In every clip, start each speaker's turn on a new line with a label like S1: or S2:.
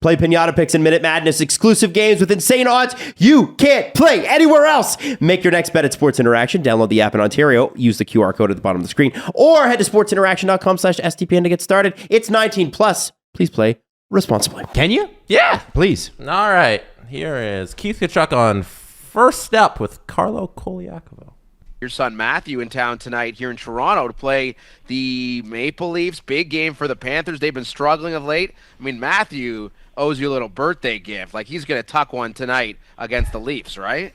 S1: Play Pinata Picks and Minute Madness exclusive games with insane odds you can't play anywhere else. Make your next bet at Sports Interaction. Download the app in Ontario. Use the QR code at the bottom of the screen. Or head to sportsinteraction.com/STPN to get started. It's 18 plus. Please play responsibly.
S2: Can you?
S3: Yeah.
S2: Please.
S3: All right. Here is Keith Tkachuk on First Step with Carlo Koliakovo.
S4: Your son Matthew in town tonight here in Toronto to play the Maple Leafs. Big game for the Panthers. They've been struggling of late. I mean, Matthew owes you a little birthday gift. Like, he's going to tuck one tonight against the Leafs, right?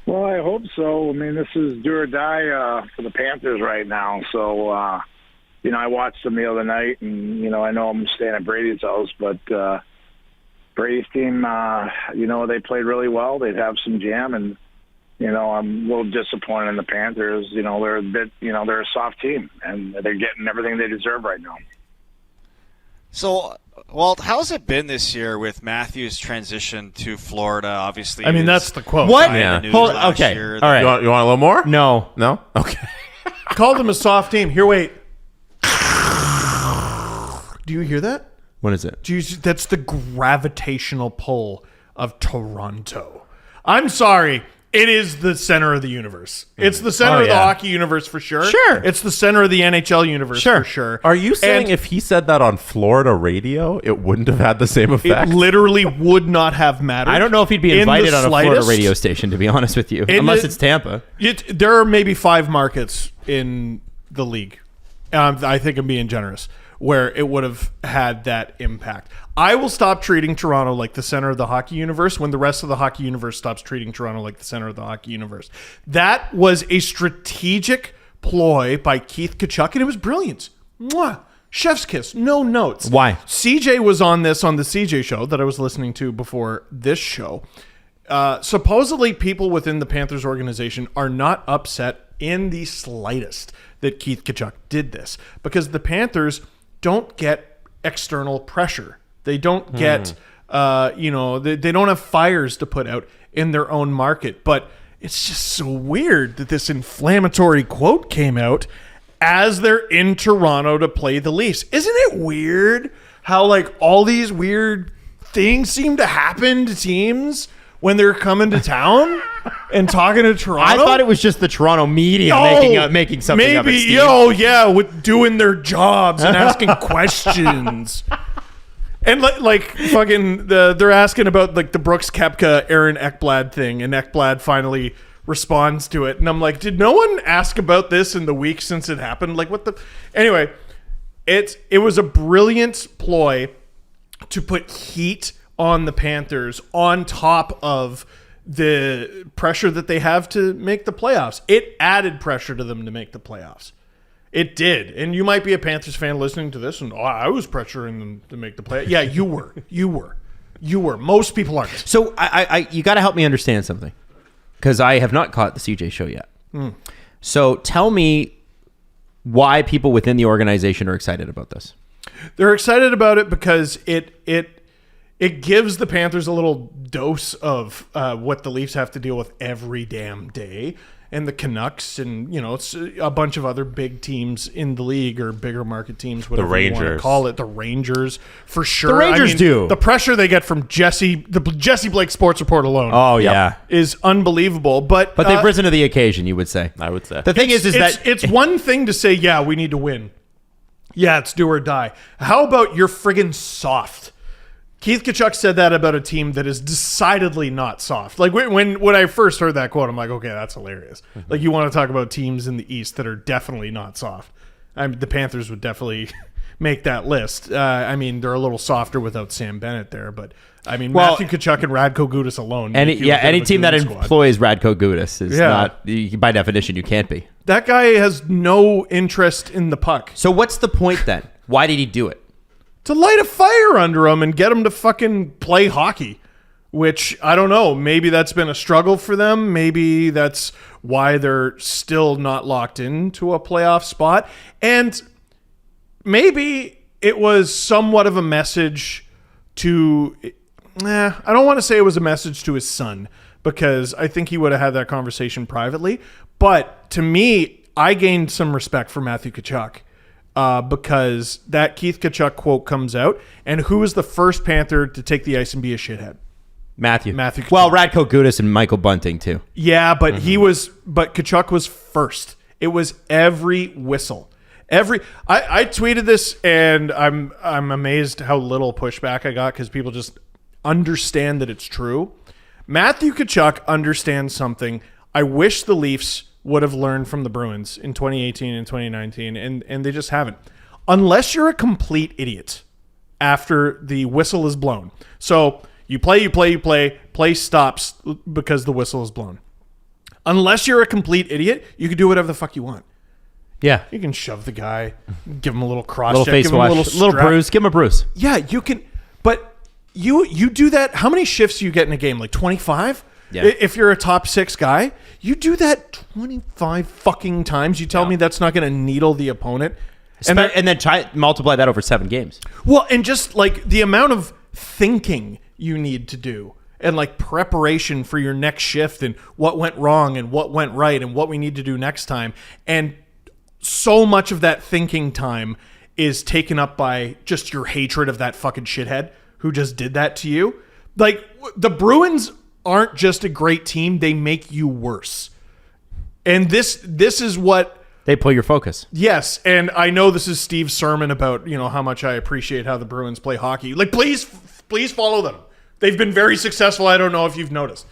S5: Well, I hope so. I mean, this is do or die for the Panthers right now. So, I watched them the other night, and, I know I'm staying at Brady's house, but Brady's team, they played really well. They'd have some jam, and, I'm a little disappointed in the Panthers. They're a bit, they're a soft team, and they're getting everything they deserve right now.
S6: So, Walt, how's it been this year with Matthew's transition to Florida? Obviously,
S7: I mean, that's the quote.
S2: What?
S3: Yeah.
S2: Okay. All right.
S3: You want a little more?
S2: No.
S3: No? Okay.
S7: Called them a soft team. Here, wait. Do you hear that?
S2: What is it?
S7: That's the gravitational pull of Toronto. I'm sorry. It is the center of the universe. It's the center of the hockey universe for sure.
S2: Sure.
S7: It's the center of the NHL universe for sure.
S3: Are you saying if he said that on Florida radio, it wouldn't have had the same effect?
S7: It literally would not have mattered.
S2: I don't know if he'd be invited on a Florida radio station, to be honest with you, unless it's Tampa.
S7: There are maybe 5 markets in the league. I think I'm being generous, where it would have had that impact. I will stop treating Toronto like the center of the hockey universe when the rest of the hockey universe stops treating Toronto like the center of the hockey universe. That was a strategic ploy by Keith Tkachuk, and it was brilliant. Mwah! Chef's kiss, no notes.
S2: Why?
S7: CJ was on the CJ show that I was listening to before this show. Supposedly, people within the Panthers organization are not upset in the slightest that Keith Tkachuk did this, because the Panthers don't get external pressure. They don't get, they don't have fires to put out in their own market. But it's just so weird that this inflammatory quote came out as they're in Toronto to play the Leafs. Isn't it weird how all these weird things seem to happen to teams when they're coming to town and talking to Toronto?
S2: I thought it was just the Toronto media making something of it, Steve.
S7: With doing their jobs and asking questions. And they're asking about the Brooks Koepka, Aaron Ekblad thing, and Ekblad finally responds to it. And I'm like, did no one ask about this in the week since it happened? Anyway, it was a brilliant ploy to put heat on the Panthers on top of the pressure that they have to make the playoffs. It added pressure to them to make the playoffs. It did. And you might be a Panthers fan listening to this and, I was pressuring them to make the playoffs. Yeah, you were. You were. Most people aren't.
S2: So you got to help me understand something, because I have not caught the CJ show yet. So tell me why people within the organization are excited about this.
S7: They're excited about it because it gives the Panthers a little dose of what the Leafs have to deal with every damn day. And the Canucks and, it's a bunch of other big teams in the league, or bigger market teams, whatever you want to call it. The Rangers, for sure.
S2: The Rangers do.
S7: The pressure they get from the Jesse Blake Sports Report alone.
S2: Oh, yeah.
S7: Is unbelievable. But
S2: they've risen to the occasion, you would say.
S3: I would say.
S2: The thing is that
S7: it's one thing to say, yeah, we need to win. Yeah, it's do or die. How about you're friggin' soft? Keith Tkachuk said that about a team that is decidedly not soft. When I first heard that quote, I'm like, okay, that's hilarious. You want to talk about teams in the East that are definitely not soft. The Panthers would definitely make that list. They're a little softer without Sam Bennett there, but Matthew Tkachuk and Radko Gudas alone.
S2: Any team that employs Radko Gudas is not, by definition, you can't be.
S7: That guy has no interest in the puck.
S2: So what's the point then? Why did he do it?
S7: To light a fire under them and get them to fucking play hockey, which I don't know. Maybe that's been a struggle for them. Maybe that's why they're still not locked into a playoff spot. And maybe it was somewhat of a message to, I don't want to say it was a message to his son, because I think he would have had that conversation privately. But to me, I gained some respect for Matthew Tkachuk because that Keith Tkachuk quote comes out. And who was the first Panther to take the ice and be a shithead?
S2: Matthew.
S7: Tkachuk.
S2: Well, Radko Gudas and Michael Bunting too.
S7: Yeah, but Tkachuk was first. It was every whistle. I tweeted this, and I'm amazed how little pushback I got because people just understand that it's true. Matthew Tkachuk understands something I wish the Leafs would have learned from the Bruins in 2018 and 2019, and they just haven't. Unless you're a complete idiot after the whistle is blown. So you play stops because the whistle is blown. Unless you're a complete idiot, you can do whatever the fuck you want.
S2: Yeah.
S7: You can shove the guy, give him a little cross
S2: Little
S7: check,
S2: face
S7: give him
S2: wash,
S7: a little
S2: bruise. Give him a bruise.
S7: Yeah, you can. But you do that. How many shifts do you get in a game? Like 25?
S2: Yeah.
S7: If you're a top 6 guy, you do that 25 fucking times. You tell me that's not going to needle the opponent.
S2: And then multiply that over 7 games.
S7: Well, and just like the amount of thinking you need to do and like preparation for your next shift and what went wrong and what went right and what we need to do next time. And so much of that thinking time is taken up by just your hatred of that fucking shithead who just did that to you. Like, the Bruins aren't just a great team, they make you worse. And this is what
S2: they pull your focus.
S7: Yes, and I know this is Steve's sermon about, how much I appreciate how the Bruins play hockey. Like, please follow them. They've been very successful. I don't know if you've noticed.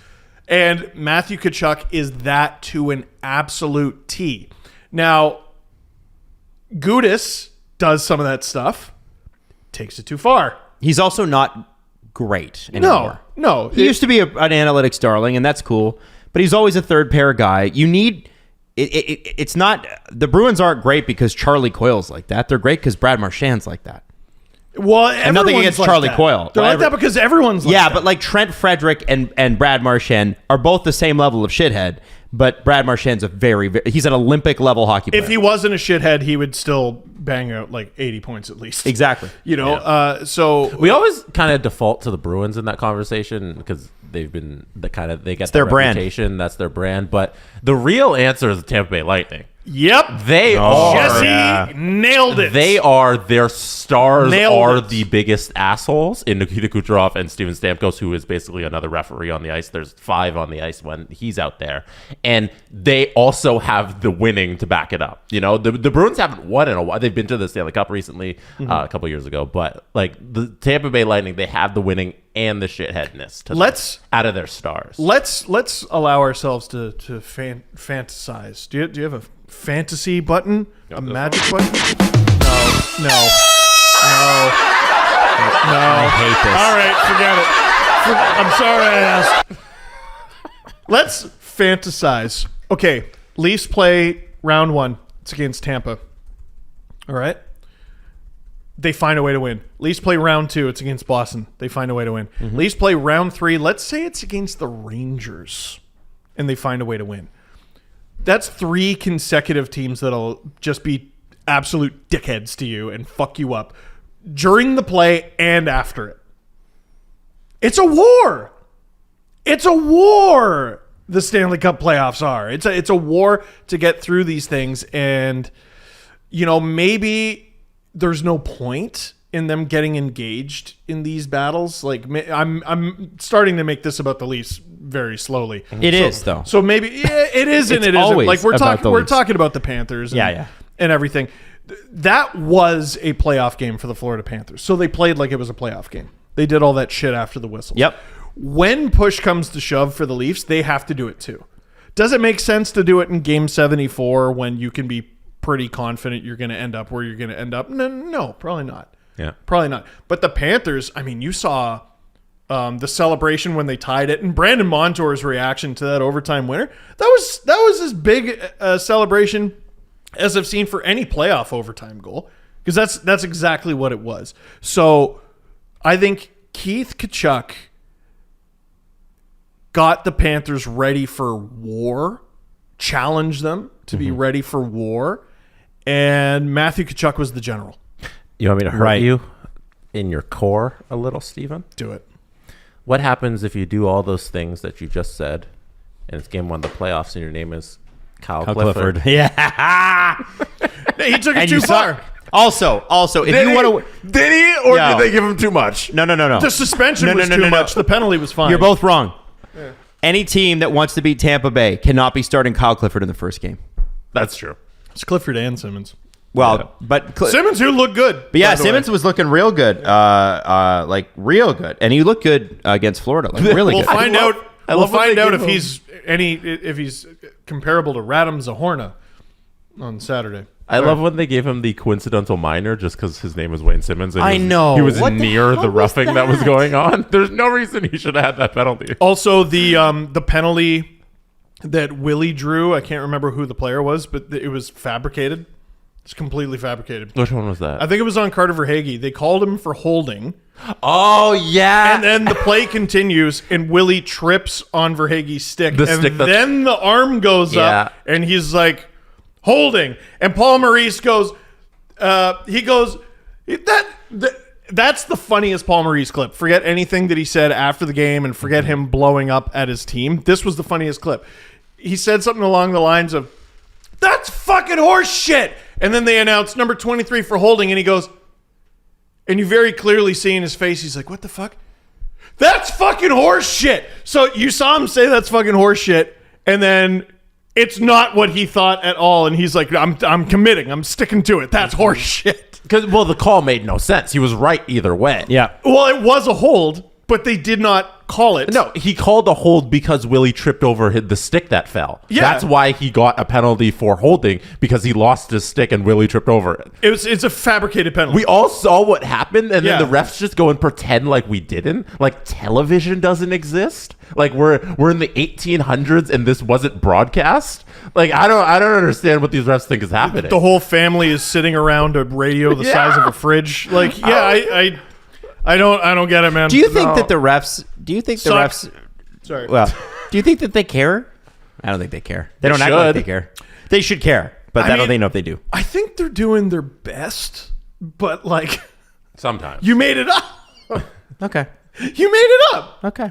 S7: And Matthew Tkachuk is that to an absolute T. Now, Gudas does some of that stuff, takes it too far.
S2: He's also not great anymore.
S7: No.
S2: He used to be an analytics darling, and that's cool. But he's always a third pair guy. You need... It's not... The Bruins aren't great because Charlie Coyle's like that. They're great because Brad Marchand's like that.
S7: Well,
S2: and nothing against
S7: like
S2: Charlie
S7: that.
S2: Coyle.
S7: They're like that because everyone's like that.
S2: Yeah, but like Trent Frederick and Brad Marchand are both the same level of shithead, but Brad Marchand's he's an Olympic level hockey player.
S7: If he wasn't a shithead, he would still bang out like 80 points at least.
S2: Exactly.
S7: So
S3: we always kind of default to the Bruins in that conversation because they've been they get
S2: their
S3: brand.
S2: Reputation.
S3: That's their brand. But the real answer is the Tampa Bay Lightning.
S7: Yep.
S3: They are.
S7: Jesse nailed it.
S3: Their stars
S7: Nailed
S3: are
S7: it.
S3: the biggest assholes in Nikita Kucherov and Steven Stamkos, who is basically another referee on the ice. There's 5 on the ice when he's out there. And they also have the winning to back it up. The Bruins haven't won in a while. They've been to the Stanley Cup recently, a couple years ago. But like the Tampa Bay Lightning, they have the winning and the shitheadness out of their stars.
S7: Let's allow ourselves to fantasize. Do you have a fantasy button? A magic button? No.
S2: I hate this.
S7: All right, forget it. I'm sorry I asked. Let's fantasize. Okay, Leafs play round 1. It's against Tampa. All right? They find a way to win. Leafs play round 2. It's against Boston. They find a way to win. Leafs play round 3. Let's say it's against the Rangers, and they find a way to win. That's 3 consecutive teams that'll just be absolute dickheads to you and fuck you up during the play and after it. It's a war. It's a war. The Stanley Cup playoffs are. It's a war to get through these things, and maybe there's no point in them getting engaged in these battles. Like, I'm starting to make this about the Leafs very slowly.
S2: It is though.
S7: So maybe it is and it isn't. Like we're talking about the Panthers and everything. That was a playoff game for the Florida Panthers. So they played like it was a playoff game. They did all that shit after the whistle.
S2: Yep.
S7: When push comes to shove for the Leafs, they have to do it too. Does it make sense to do it in game 74 when you can be pretty confident you're going to end up where you're going to end up? No, probably not.
S3: Yeah.
S7: Probably not. But the Panthers, I mean, you saw the celebration when they tied it, and Brandon Montour's reaction to that overtime winner. That was as big a celebration as I've seen for any playoff overtime goal, because that's exactly what it was. So I think Keith Tkachuk got the Panthers ready for war, challenged them to be ready for war, and Matthew Tkachuk was the general.
S3: You want me to hurt you in your core a little, Steven?
S7: Do it.
S3: What happens if you do all those things that you just said, and it's game 1 of the playoffs, and your name is Kyle Clifford?
S2: Yeah.
S7: He took it too far.
S2: Also, if you want to,
S3: did he or
S2: No.
S3: did they give him too much?
S2: no.
S7: The suspension was too much. The penalty was fine.
S2: You're both wrong. Any team that wants to beat Tampa Bay cannot be starting Kyle Clifford in the first game.
S3: That's true.
S7: It's Clifford and Simmons.
S2: Well, but
S7: Simmons, who looked good.
S2: But yeah,
S7: by the way.
S2: Simmons was looking real good, like real good, and he looked good against Florida, like really
S7: We'll
S2: good.
S7: find out.
S3: I
S7: We'll
S3: love when
S7: find
S3: they
S7: out
S3: give
S7: if he's comparable to Radim Zahorna on Saturday.
S3: I love when they gave him the coincidental minor just because his name was Wayne Simmons. And
S2: I
S3: he was,
S2: know.
S3: He was
S2: What the
S3: near
S2: hell
S3: the
S2: was
S3: roughing that was
S2: that?
S3: going on. There's no reason he should have had that penalty.
S7: Also, the penalty that Willie drew, I can't remember who the player was, but it was fabricated. It's completely fabricated.
S3: Which one was that?
S7: I think it was on Carter Verhaeghe. They called him for holding,
S3: Oh, yeah.
S7: and then the play continues, and Willie trips on Verhaeghe's stick,
S3: The
S7: and
S3: stick that's-
S7: then the arm goes up, and he's like, holding, and Paul Maurice goes, that's the funniest Paul Maurice clip. Forget anything that he said after the game and forget him blowing up at his team. This was the funniest clip. He said something along the lines of, "That's fucking horse shit." And then they announced number 23 for holding, and he goes, and you very clearly see in his face, he's like, "What the fuck? That's fucking horse shit." So you saw him say that's fucking horse shit, and then it's not what he thought at all, and he's like, I'm committing. I'm sticking to it. That's horse shit.
S3: Because, well, the call made no sense. He was right either way.
S2: Yeah.
S7: Well, it was a hold, but they did not call it.
S3: No, he called the hold because Willie tripped over the stick that fell.
S7: Yeah.
S3: That's why he got a penalty for holding, because he lost his stick and Willie tripped over it.
S7: It's a fabricated penalty.
S3: We all saw what happened, and
S7: Yeah.
S3: then the refs just go and pretend like we didn't. Like television doesn't exist. Like we're in the 1800s and this wasn't broadcast. Like I don't understand what these refs think is happening.
S7: The whole family is sitting around a radio the size of a fridge. Like, yeah, I don't get it, man.
S2: Do you think that the refs? Do you think the
S7: Suck.
S2: refs?
S7: Sorry.
S2: Well, do you think that they care? I don't think they care. They don't act like
S3: should.
S2: they care. They should care, but I don't think know if they do.
S7: I think they're doing their best, but like,
S3: Sometimes.
S7: you made it up.
S2: Okay.
S7: You made it up.
S2: Okay.